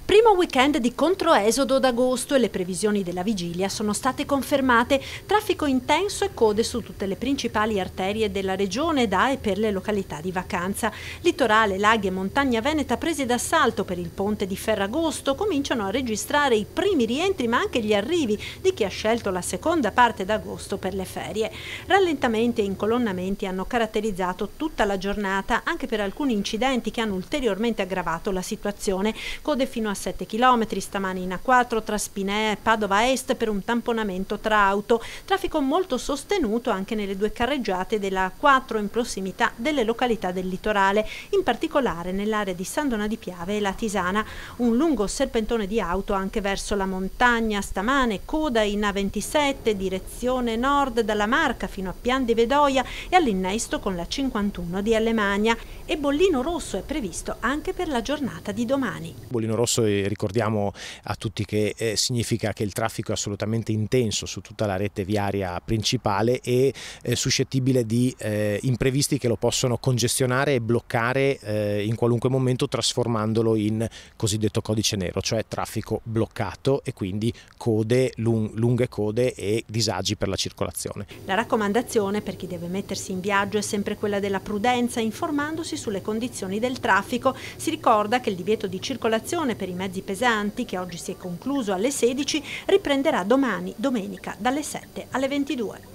Primo weekend di controesodo d'agosto e le previsioni della vigilia sono state confermate. Traffico intenso e code su tutte le principali arterie della regione da e per le località di vacanza. Litorale, laghi e montagna veneta presi d'assalto per il ponte di Ferragosto cominciano a registrare i primi rientri ma anche gli arrivi di chi ha scelto la seconda parte d'agosto per le ferie. Rallentamenti e incolonnamenti hanno caratterizzato tutta la giornata anche per alcuni incidenti che hanno ulteriormente aggravato la situazione. Code fino a 7 km stamani in A4 tra Spinea e Padova Est per un tamponamento tra auto. Traffico molto sostenuto anche nelle due carreggiate della A4 in prossimità delle località del litorale, in particolare nell'area di San Donà di Piave e La Tisana. Un lungo serpentone di auto anche verso la montagna stamane, coda in A27 direzione nord dalla Marca fino a Pian di Vedoia e all'innesto con la 51 di Alemagna. E bollino rosso è previsto anche per la giornata di domani. Bollino rosso, ricordiamo a tutti che significa che il traffico è assolutamente intenso su tutta la rete viaria principale e suscettibile di imprevisti che lo possono congestionare e bloccare in qualunque momento, trasformandolo in cosiddetto codice nero, cioè traffico bloccato e quindi code, lunghe code e disagi per la circolazione. La raccomandazione per chi deve mettersi in viaggio è sempre quella della prudenza, informandosi sulle condizioni del traffico. Si ricorda che il divieto di circolazione per i mezzi pesanti, che oggi si è concluso alle 16, riprenderà domani, domenica, dalle 7 alle 22.